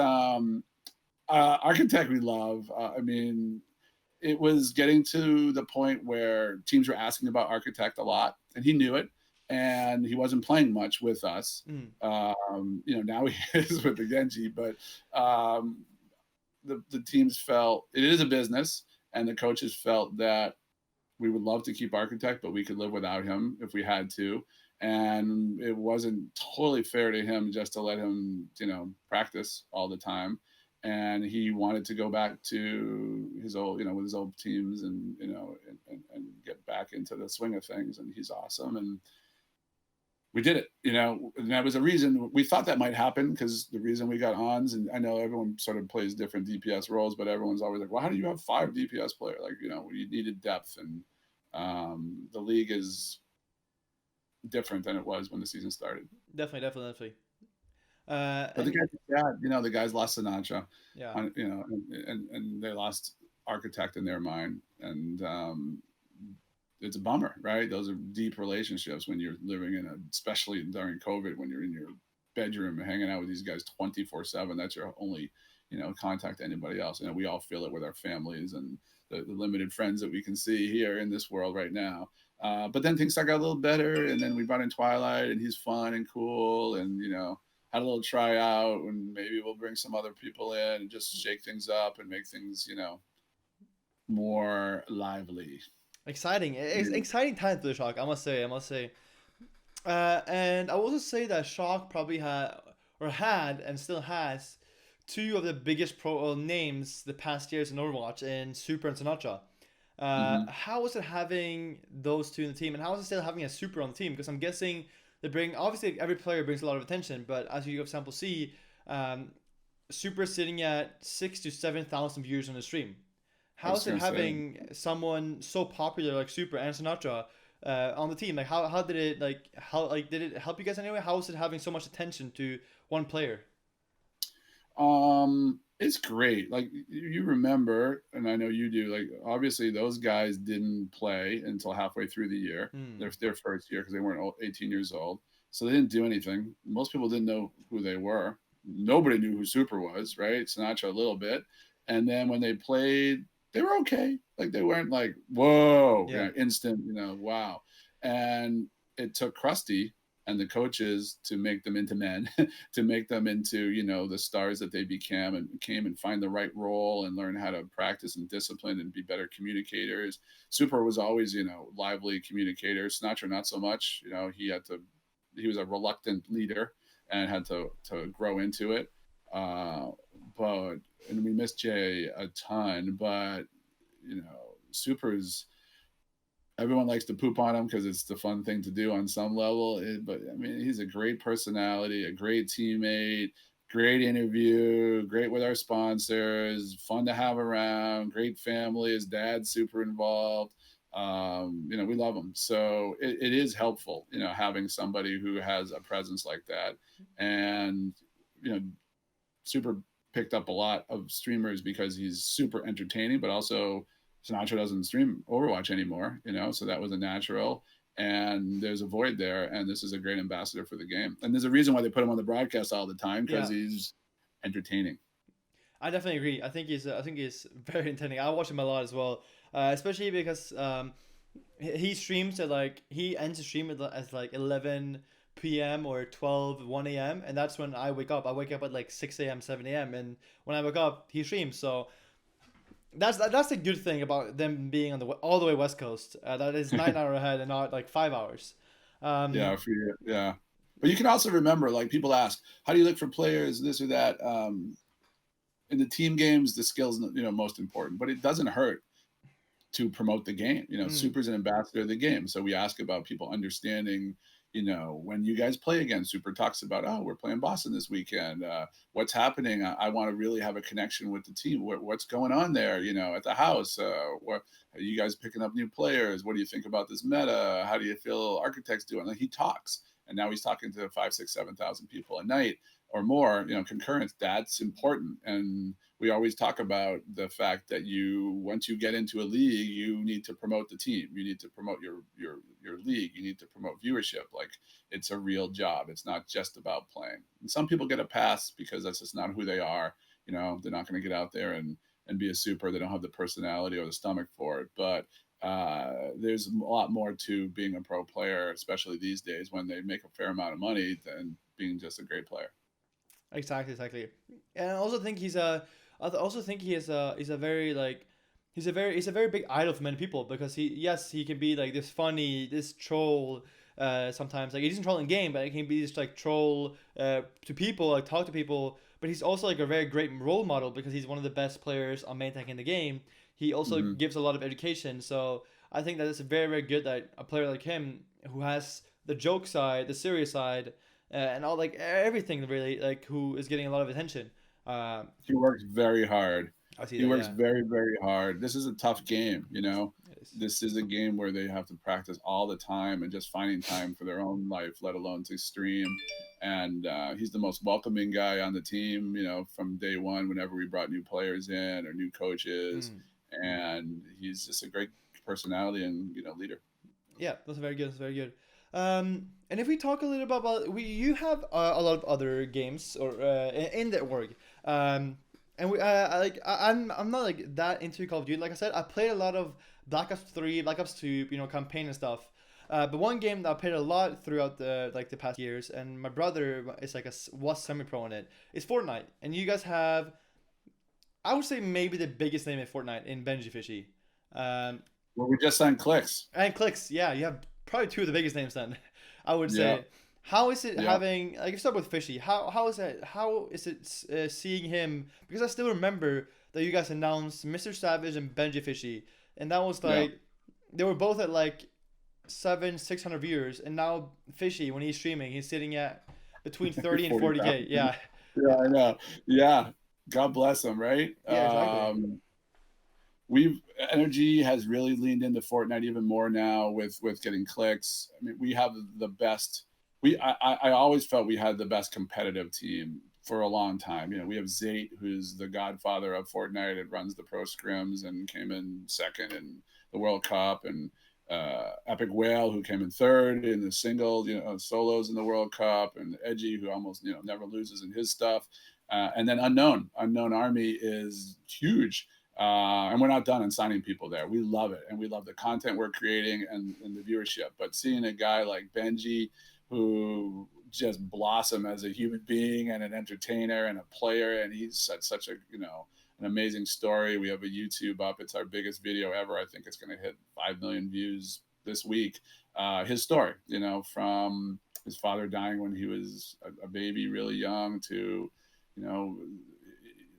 Architect we love. I mean, it was getting to the point where teams were asking about Architect a lot, and he knew it. And he wasn't playing much with us. Now he is with the Genji, but the teams felt it is a business, and the coaches felt that we would love to keep Architect, but we could live without him if we had to. And it wasn't totally fair to him just to let him, practice all the time. And he wanted to go back to his old, with his old teams and get back into the swing of things. And he's awesome. And we did it, and that was a reason we thought that might happen, because the reason we got Hans, and I know everyone sort of plays different DPS roles, but everyone's always like, well, how do you have 5 DPS players? Like, we needed depth, and the league is different than it was when the season started. Definitely. But the guys, the guys lost Sinatraa, yeah, and they lost Architect in their mind, and it's a bummer, right? Those are deep relationships when you're living especially during COVID, when you're in your bedroom and hanging out with these guys 24/7. That's your only, contact to anybody else. We all feel it with our families and the limited friends that we can see here in this world right now. But then things got a little better, and then we brought in Twilight, and he's fun and cool, and had a little tryout, and maybe we'll bring some other people in and just shake things up and make things, more lively. Exciting. Exciting time for the Shock, I must say. And I will also say that Shock probably had and still has 2 of the biggest pro names the past years in Overwatch, in Super and Sinatraa. How was it having those 2 in the team, and how is it still having a Super on the team? Because I'm guessing obviously every player brings a lot of attention, but as you, for example, see, Super is sitting at 6,000 to 7,000 viewers on the stream. How is it having someone so popular like Super and Sinatraa on the team? Like, how did it did it help you guys anyway? How is it having so much attention to one player? It's great. Like, you remember, and I know you do, like, obviously those guys didn't play until halfway through the year, their first year, because they weren't 18 years old. So they didn't do anything. Most people didn't know who they were. Nobody knew who Super was, right? Sinatraa a little bit. And then when they played, they were okay. Like, they weren't like, whoa, instant, wow. And it took Krusty and the coaches to make them into men, to make them into, the stars that they became and find the right role and learn how to practice and discipline and be better communicators. Super was always, lively communicator. Sinatraa, not so much. He was a reluctant leader and had to grow into it. And we miss Jay a ton, but Super's, everyone likes to poop on him because it's the fun thing to do on some level. But I mean, he's a great personality, a great teammate, great interview, great with our sponsors, fun to have around, great family. His dad's super involved. We love him. So it is helpful, having somebody who has a presence like that. And, Super picked up a lot of streamers because he's super entertaining, but also Sinatraa doesn't stream Overwatch anymore, so that was a natural. And there's a void there, and this is a great ambassador for the game. And there's a reason why they put him on the broadcast all the time, because he's entertaining. I definitely agree. I think he's very entertaining. I watch him a lot as well, especially because he streams at he ends the stream at 11 p.m. or 1 a.m. and that's when I wake up. I wake up at 6 a.m., 7 a.m. and when I wake up, he streams. So that's the good thing about them being on all the way West Coast. That is 9 hours ahead and not 5 hours. Yeah, for you. Yeah, but you can also remember, people ask, how do you look for players, this or that? In the team games, the skill's most important, but it doesn't hurt to promote the game. Mm. Super's an ambassador of the game. So we ask about people understanding, when you guys play again. Super talks about, oh, we're playing Boston this weekend. What's happening? I want to really have a connection with the team. What's going on there, at the house? What are you guys picking up new players? What do you think about this meta? How do you feel Architect's doing? Like, he talks. And now he's talking to 5, 6, 7,000 people a night or more, concurrence. That's important. And we always talk about the fact that once you get into a league, you need to promote the team. You need to promote your league. You need to promote viewership. Like, it's a real job. It's not just about playing. And some people get a pass because that's just not who they are. They're not going to get out there and be a super. They don't have the personality or the stomach for it. But there's a lot more to being a pro player, especially these days when they make a fair amount of money, than being just a great player. Exactly. And I also think he's a very like he's a very big idol for many people because he can be like this funny this troll sometimes like he doesn't troll in game but he can be this like troll to people like talk to people but he's also like a very great role model because he's one of the best players on main tank in the game. He also Mm-hmm. gives a lot of education, so I think that it's very very good that a player like him who has the joke side, the serious side, and all like everything really like who is getting a lot of attention. Uh, He works very hard. I see He that. works Yeah, very, very hard. This is a tough game. it is. This is a game where they have to practice all the time and just finding time for their own life, let alone to stream. And he's the most welcoming guy on the team, from day one, whenever we brought new players in or new coaches. Mm. And he's just a great personality and, leader. Yeah, that's very good. That's very good. And if we talk a little bit about you have a lot of other games or in the org. And I'm not like that into Call of Duty. Like I said, I played a lot of Black Ops 3, Black Ops 2, campaign and stuff. But one game that I played a lot throughout the past years, and my brother is like was semi pro in it, is Fortnite. And you guys have, I would say maybe the biggest name in Fortnite in Benji Fishy. Um, Well, we just signed Clicks. and clicks, yeah, you have probably two of the biggest names then. I would Yeah. say. How is it Yeah. having like if you start with Fishy? How is it seeing him? Because I still remember that you guys announced Mr. Savage and Benji Fishy, and that was Yeah. like they were both at like 600 viewers, and now Fishy when he's streaming he's sitting at between 30 and 40K. 40,000. Yeah, Yeah, I know. Yeah. God bless him, right? yeah, exactly. We've NRG has really leaned into Fortnite even more now with getting clicks. I mean, we have the best. I always felt we had the best competitive team for a long time. We have Zate, who's the godfather of Fortnite. It runs the pro scrims and came in second in the World Cup, and Epic Whale, who came in third in the singles, solos in the World Cup, and Edgy, who almost never loses in his stuff. And then Unknown Army is huge. And we're not done in signing people there. We love it, and we love the content we're creating and the viewership. But seeing a guy like Benji, who just blossom as a human being and an entertainer and a player, and he's such a an amazing story. We have a YouTube up. It's our biggest video ever. I think it's going to hit 5 million views this week. His story, from his father dying when he was a baby, really young, to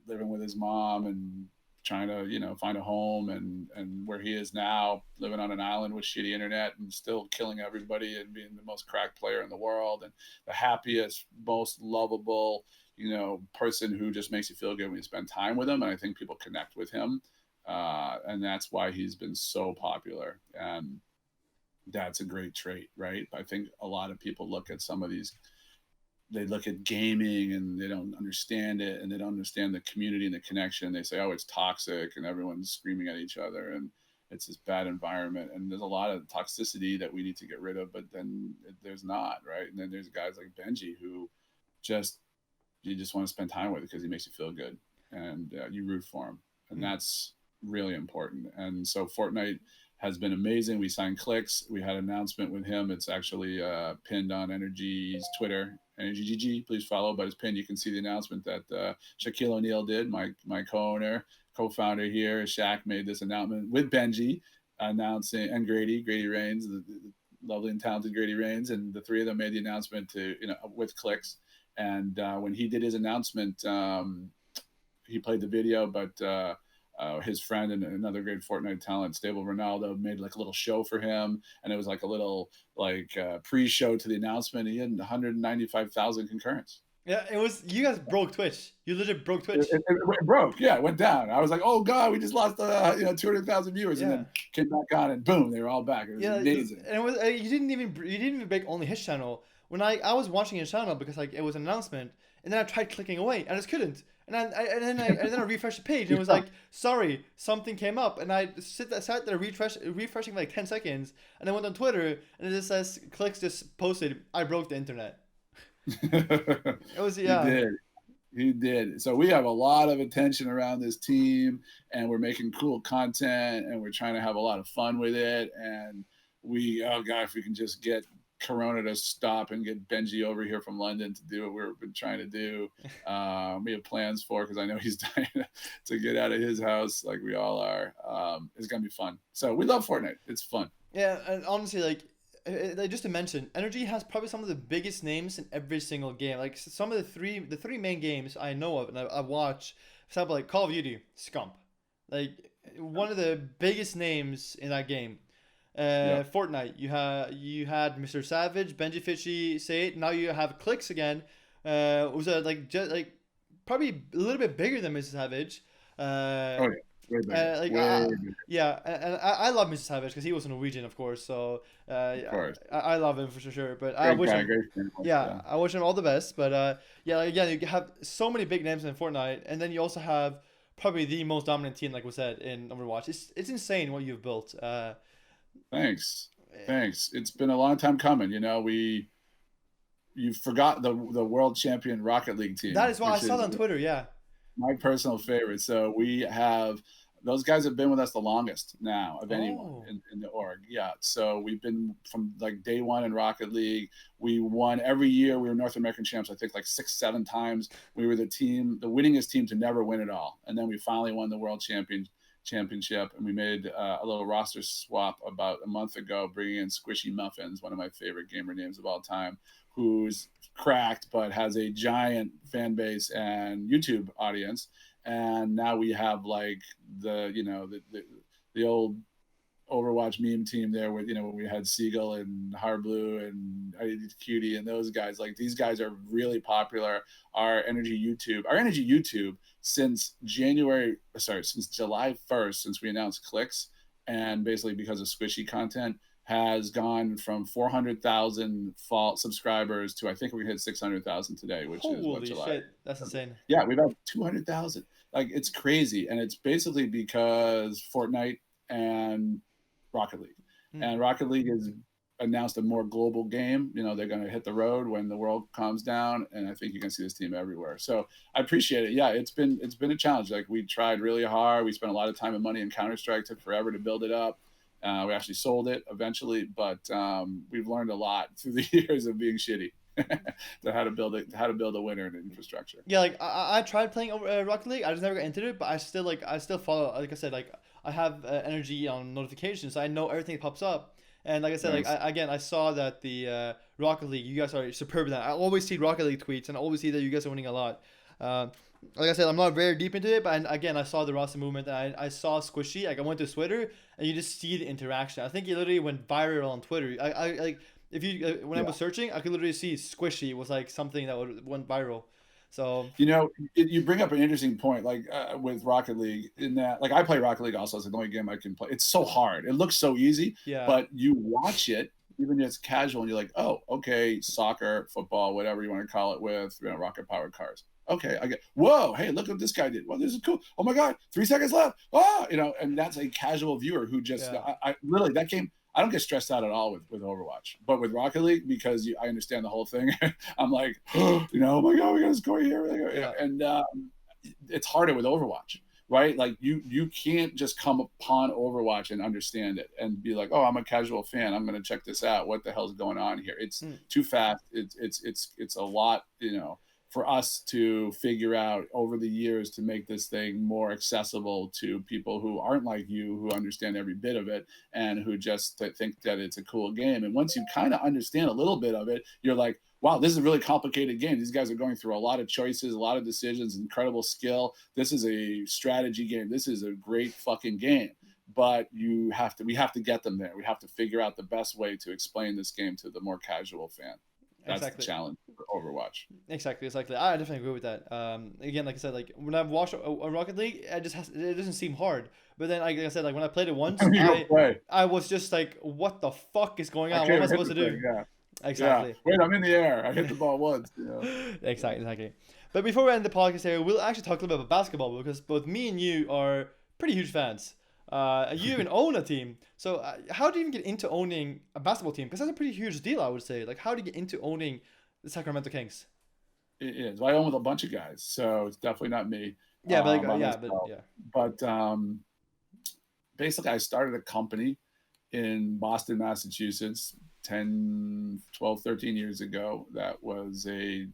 living with his mom and trying to find a home, and where he is now, living on an island with shitty internet and still killing everybody and being the most cracked player in the world and the happiest, most lovable person who just makes you feel good when you spend time with him. And I think people connect with him, and that's why he's been so popular. And that's a great trait, right? I think a lot of people look at some of these, they look at gaming and they don't understand it, and they don't understand the community and the connection. They say, oh, it's toxic and everyone's screaming at each other and it's this bad environment. And there's a lot of toxicity that we need to get rid of, but then there's not, right? And then there's guys like Benji who you just want to spend time with because he makes you feel good, and you root for him. And Mm. that's really important. And so Fortnite has been amazing. We signed Clicks. We had an announcement with him. It's actually pinned on NRG's Twitter, NRGGG. Please follow, but it's pinned. You can see the announcement that Shaquille O'Neal did, my co-owner, co-founder here. Shaq made this announcement with Benji announcing, and Grady Rains, the lovely and talented Grady Rains, and the three of them made the announcement to with Clicks. And when he did his announcement, he played the video, but his friend and another great Fortnite talent, Stable Ronaldo, made like a little show for him, and it was like a little like pre-show to the announcement. He had 195,000 concurrents. Yeah, it was you guys broke Twitch. You legit broke It, Twitch. it, it broke. Yeah, it went down. I was like, oh god, we just lost 200,000 viewers, and Yeah. then came back on, and boom, they were all back. It was Yeah, amazing. and it was you didn't even break only his channel. When I was watching his channel because like it was an announcement, and then I tried clicking away, and I just couldn't. And then I refreshed the page, and it was like, sorry, something came up, and I sat there refreshing for like 10 seconds, and I went on Twitter, and it just says clicks just posted. I broke the internet. It was yeah. He did. He did. So we have a lot of attention around this team, and we're making cool content, and we're trying to have a lot of fun with it. And oh god, if we can just get Corona to stop and get Benji over here from London to do what we've been trying to do. We have plans for, because I know he's dying to get out of his house like we all are. It's going to be fun. So we love Fortnite. It's fun. Yeah, and honestly, like just to mention, NRG has probably some of the biggest names in every single game. Like some of the three main games I know of and I watch, for example, like Call of Duty, Scump. Like one of the biggest names in that game. Fortnite, you had Mr. Savage, Benji Fishy, Say It. Now you have Clicks again. Was like probably a little bit bigger than Mr. Savage. Oh yeah. Yeah, and I love Mr. Savage because he was Norwegian, of course. So of course. I love him for sure. But I wish him, I wish him all the best. But yeah, like, again, you have so many big names in Fortnite, and then you also have probably the most dominant team, like we said, in Overwatch. It's insane what you've built. Thanks. It's been a long time coming. You forgot the world champion Rocket League team. That is why I saw that on Twitter. Yeah. My personal favorite. So those guys have been with us the longest now of anyone in the org. Yeah. So we've been from like day one in Rocket League. We won every year. We were North American champs, I think like 6-7 times. We were the winningest team to never win it all. And then we finally won the world championship, and we made a little roster swap about a month ago, bringing in Squishy Muffins, one of my favorite gamer names of all time, who's cracked but has a giant fan base and YouTube audience. And now we have like the old Overwatch meme team there with when we had Seagull and Harblue and Cutie and those guys. Like these guys are really popular. Our NRG YouTube since July 1st, since we announced Clicks, and basically because of Squishy content, has gone from 400,000 subscribers to I think we hit 600,000 today, which is what July. Shit, that's insane. Yeah, we've had 200,000. Like it's crazy, and it's basically because Fortnite and Rocket League. And Rocket League has announced a more global game. They're going to hit the road when the world calms down, and I think you can see this team everywhere. So I appreciate it. Yeah, it's been a challenge. Like we tried really hard. We spent a lot of time and money in Counter-Strike. Took forever to build it up. We actually sold it eventually, but we've learned a lot through the years of being shitty. To how to build a winner in infrastructure. Yeah, like I tried playing Rocket League. I just never got into it, but I still follow. Like I said, like I have NRG on notifications, so I know everything that pops up. And like I said, nice. I saw that the Rocket League, you guys are superb at that. I always see Rocket League tweets, and I always see that you guys are winning a lot. Like I said, I'm not very deep into it, but again, I saw the roster movement, and I saw Squishy. Like I went to Twitter, and you just see the interaction. I think it literally went viral on Twitter. I like. If you when I was searching, I could literally see Squishy was like something that went viral. So you bring up an interesting point, like with Rocket League, in that like I play Rocket League also. It's the only game I can play. It's so hard. It looks so easy, but you watch it, even if it's casual, and you're like, oh, okay, soccer, football, whatever you want to call it, with rocket powered cars. Okay, I get. Whoa, hey, look what this guy did. Well, this is cool. Oh my God, 3 seconds left. And that's a casual viewer who just I literally that game. I don't get stressed out at all with Overwatch, but with Rocket League, because I understand the whole thing, I'm like, oh my God, we got to score here. Yeah. And it's harder with Overwatch, right? Like you can't just come upon Overwatch and understand it and be like, oh, I'm a casual fan. I'm going to check this out. What the hell's going on here? It's too fast. It's a lot, for us to figure out over the years to make this thing more accessible to people who aren't like you, who understand every bit of it and who just think that it's a cool game. And once you kind of understand a little bit of it, you're like, wow, this is a really complicated game. These guys are going through a lot of choices, a lot of decisions, incredible skill. This is a strategy game. This is a great fucking game. But we have to get them there. We have to figure out the best way to explain this game to the more casual fan. That's Exactly. the challenge for Overwatch. Exactly. I definitely agree with that. Again, like I said, like when I've watched a Rocket League, it doesn't seem hard. But then, like I said, like when I played it once, You don't play. I was just like, what the fuck is going I on? What can't am I hit supposed the to do? thing, yeah. Exactly. Yeah. Wait, I'm in the air. I hit the ball once. Exactly. But before we end the podcast here, we'll actually talk a little bit about basketball because both me and you are pretty huge fans. You even own a team. So how do you even get into owning a basketball team? Because that's a pretty huge deal, I would say. Like, how do you get into owning the Sacramento Kings? It is. Well, I own with a bunch of guys, so it's definitely not me. Yeah, but Basically, I started a company in Boston, Massachusetts 10, 12, 13 years ago. That was a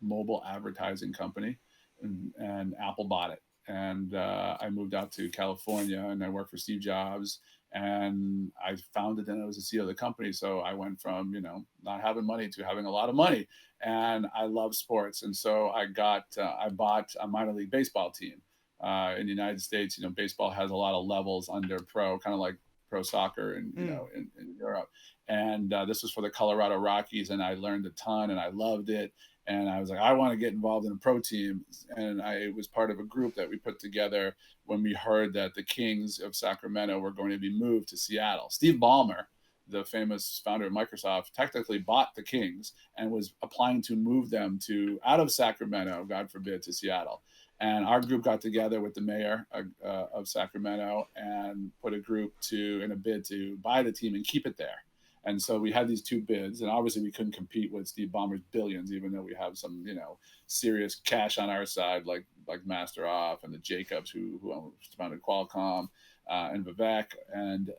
mobile advertising company, and Apple bought it. And I moved out to California, and I worked for Steve Jobs. And I founded and I was the CEO of the company. So I went from, not having money to having a lot of money. And I love sports. And so I bought a minor league baseball team in the United States. Baseball has a lot of levels under pro, kind of like pro soccer in Europe. And this was for the Colorado Rockies. And I learned a ton and I loved it. And I was like, I want to get involved in a pro team. And I was part of a group that we put together when we heard that the Kings of Sacramento were going to be moved to Seattle. Steve Ballmer, the famous founder of Microsoft, technically bought the Kings and was applying to move them out of Sacramento, God forbid, to Seattle. And our group got together with the mayor of Sacramento and put a group in a bid to buy the team and keep it there. And so we had these two bids, and obviously we couldn't compete with Steve Ballmer's billions, even though we have some, serious cash on our side, like Master Off and the Jacobs, who founded Qualcomm, and Vivek. And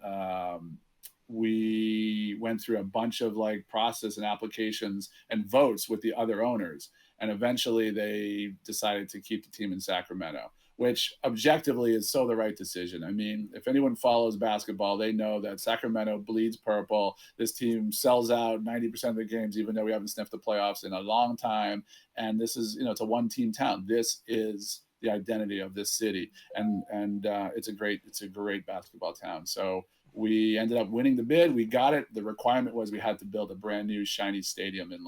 we went through a bunch of process and applications and votes with the other owners. And eventually they decided to keep the team in Sacramento, which objectively is so the right decision. I mean, if anyone follows basketball, they know that Sacramento bleeds purple. This team sells out 90% of the games, even though we haven't sniffed the playoffs in a long time. And this is, it's a one-team town. This is the identity of this city. And it's a great basketball town. So we ended up winning the bid. We got it. The requirement was we had to build a brand new shiny stadium in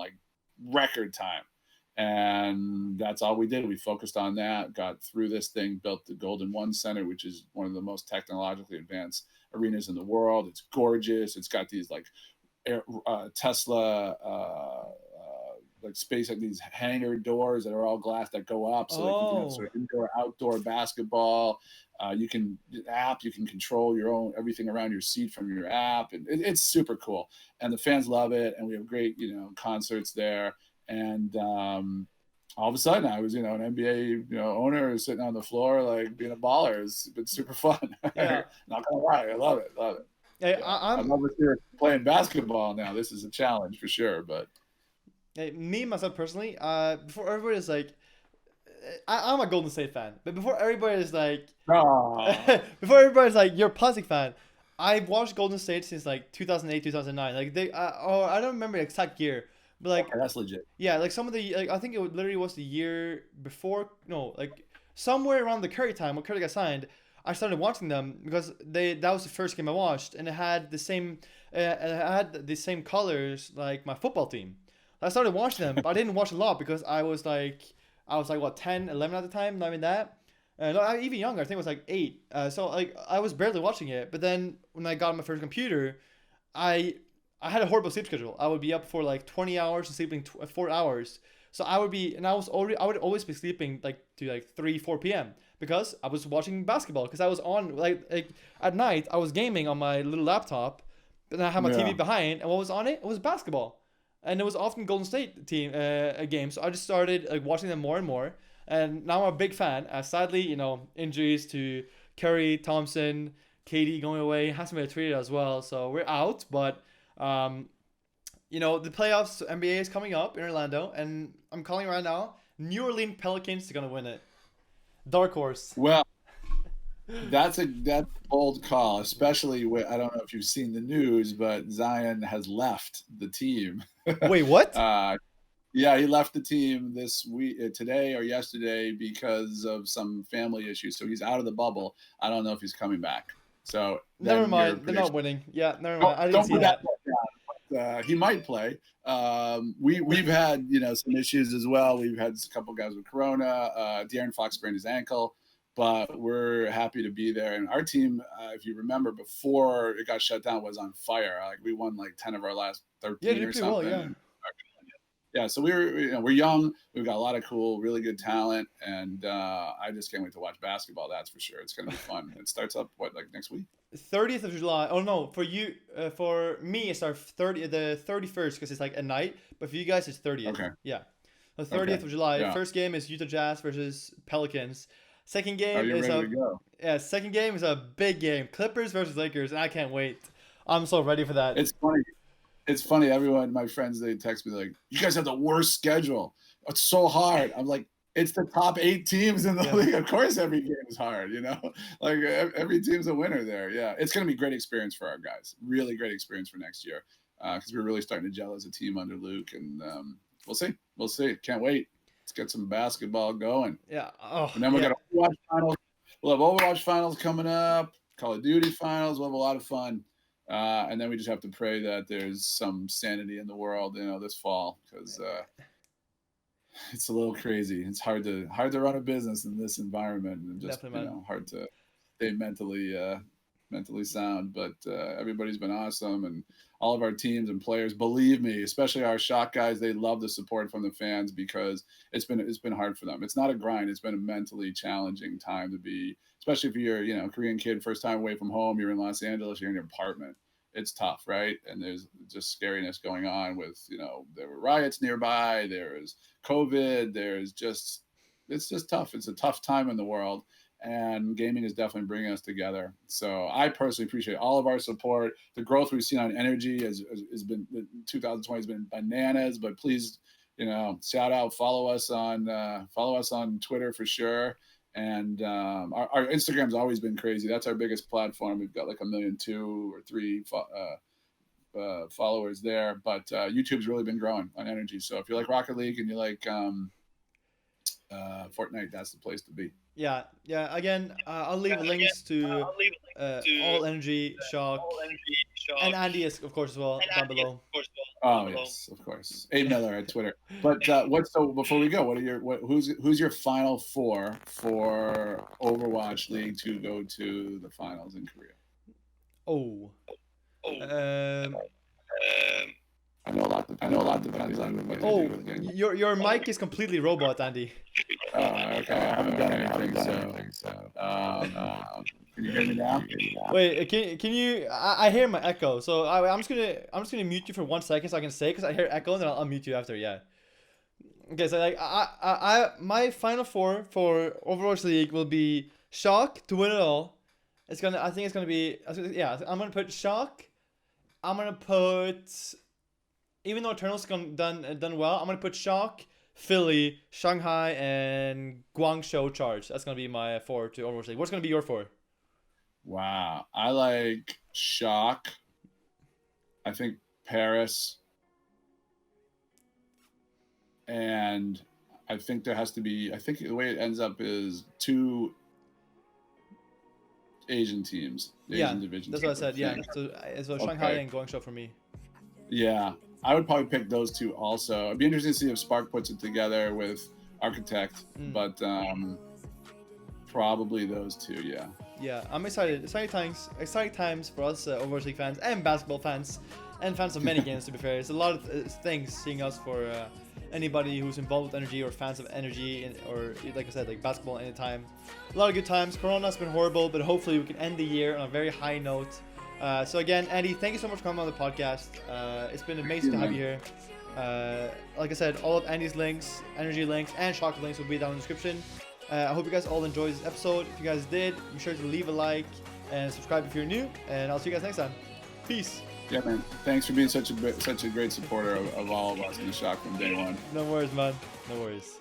record time. And that's all we did. We focused on that, got through this thing, built the Golden One Center, which is one of the most technologically advanced arenas in the world. It's gorgeous. It's got these Tesla space, these hangar doors that are all glass that go up. So you can have sort of indoor, outdoor basketball. You can control your own everything around your seat from your app. And it's super cool. And the fans love it. And we have great, concerts there. And all of a sudden, I was, an NBA, owner sitting on the floor, being a baller. It's been super fun. Yeah. Not gonna lie, I love it. Hey, yeah. I'm over here playing basketball now. This is a challenge for sure. But me myself personally, before everybody's I'm a Golden State fan, but before everybody's before everybody's you're a Plastic fan. I've watched Golden State since 2008, 2009. I don't remember the exact year. But that's legit. Yeah, some of the I think it literally was the year before. No, somewhere around the Curry time when Curry got signed, I started watching them because that was the first game I watched, and it had the same colors like my football team. I started watching them, but I didn't watch a lot because I was what 10, 11 at the time, not even that. Even younger, I think it was 8. So I was barely watching it. But then when I got my first computer, I had a horrible sleep schedule. I would be up for 20 hours and sleeping 4 hours. So I would always be sleeping to 3, 4 p.m. because I was watching basketball. Because I was on at night I was gaming on my little laptop, and I had my TV behind, and what was on it? It was basketball, and it was often Golden State team games. So I just started watching them more and more, and now I'm a big fan. Sadly, injuries to Curry, Thompson, KD going away, hasn't been treated as well. So we're out, but. you know, the playoffs, NBA is coming up in Orlando, and I'm calling right now. New Orleans Pelicans are gonna win it. Dark horse. Well, that's a bold call, especially with, I don't know if you've seen the news, but Zion has left the team. Wait, what? Yeah, he left the team this week, today or yesterday, because of some family issues. So he's out of the bubble. I don't know if he's coming back. So Never mind. They're not winning. Yeah, never mind. I didn't don't see put that. But, he might play. We've had some issues as well. We've had a couple guys with corona. De'Aaron Fox sprained his ankle, but we're happy to be there. And our team, if you remember, before it got shut down, was on fire. Like we won like 10 of our last 13 or something. Well, yeah. Yeah, so we're young. We've got a lot of cool, really good talent, and I just can't wait to watch basketball. That's for sure. It's gonna be fun. It starts up next week? 30th of July. Oh no, for you, for me it's our the 31st because it's like a night. But for you guys it's 30th. Okay. Yeah. The 30th of July. Yeah. First game is Utah Jazz versus Pelicans. Second game is ready to go? Yeah. Second game is a big game. Clippers versus Lakers, and I can't wait. I'm so ready for that. It's funny. It's funny. Everyone, my friends, they text me like, "You guys have the worst schedule. It's so hard." I'm like, "It's the top 8 teams in the league. Of course, every game is hard. Like every team's a winner there. Yeah, it's gonna be a great experience for our guys. Really great experience for next year because we're really starting to gel as a team under Luke, and we'll see. We'll see. Can't wait. Let's get some basketball going. Yeah. Oh. And then we got Overwatch finals. We'll have Overwatch finals coming up. Call of Duty finals. We'll have a lot of fun. And then we just have to pray that there's some sanity in the world, this fall, because it's a little crazy. It's hard to run a business in this environment, and just hard to stay mentally sound. But everybody's been awesome, and all of our teams and players, believe me, especially our shot guys, they love the support from the fans because it's been hard for them. It's not a grind. It's been a mentally challenging time to be, especially if you're a Korean kid, first time away from home, you're in Los Angeles, you're in your apartment. It's tough, right? And there's just scariness going on with, there were riots nearby, there's COVID, it's just tough. It's a tough time in the world, and gaming is definitely bringing us together. So I personally appreciate all of our support. The growth we've seen on NRG has been, 2020 has been bananas, but please, shout out, follow us on Twitter for sure. And our Instagram's always been crazy. That's our biggest platform. We've got like 1.2 million or 3 followers there. But YouTube's really been growing on NRG. So if you like Rocket League and you like Fortnite, that's the place to be. Yeah. Again, I'll leave links to all NRG, Shock, and Andy is of course as well down below. Oh yes, of course. A Miller at Twitter. But before we go, who's your final 4 for Overwatch League to go to the finals in Korea? I know a lot depends on your mic is completely robot, Andy. Okay, I haven't done anything, so can you hear me now? Wait, can you? I hear my echo, so I'm just gonna mute you for 1 second so I can say, because I hear echo, and then I'll unmute you after. Yeah. Okay, so my final 4 for Overwatch League will be Shock to win it all. I'm gonna put Shock. I'm gonna put, even though Eternal's done well, I'm gonna put Shock, Philly, Shanghai, and Guangzhou Charge. That's gonna be my 4 to Overwatch League. What's gonna be your 4? Wow, I like Shock. I think Paris, and I think there has to be. I think the way it ends up is 2 Asian teams. Asian division. That's what I said. Yeah, so Shanghai and Guangzhou for me. Yeah, I would probably pick those 2 also. It'd be interesting to see if Spark puts it together with Architect, but probably those 2. Yeah. Yeah, I'm excited. Exciting times for us Overwatch League fans and basketball fans and fans of many games. To be fair, it's a lot of things seeing us for anybody who's involved with NRG or fans of NRG, or like I said, like basketball anytime. A lot of good times. Corona's been horrible, but hopefully we can end the year on a very high note. So again, Andy, thank you so much for coming on the podcast. It's been amazing to have you here. Like I said, all of Andy's links, NRG links, and Shock links will be down in the description. I hope you guys all enjoyed this episode. If you guys did, be sure to leave a like and subscribe if you're new. And I'll see you guys next time. Peace. Yeah, man. Thanks for being such a great supporter of all of us in the shock from day one. No worries, man. No worries.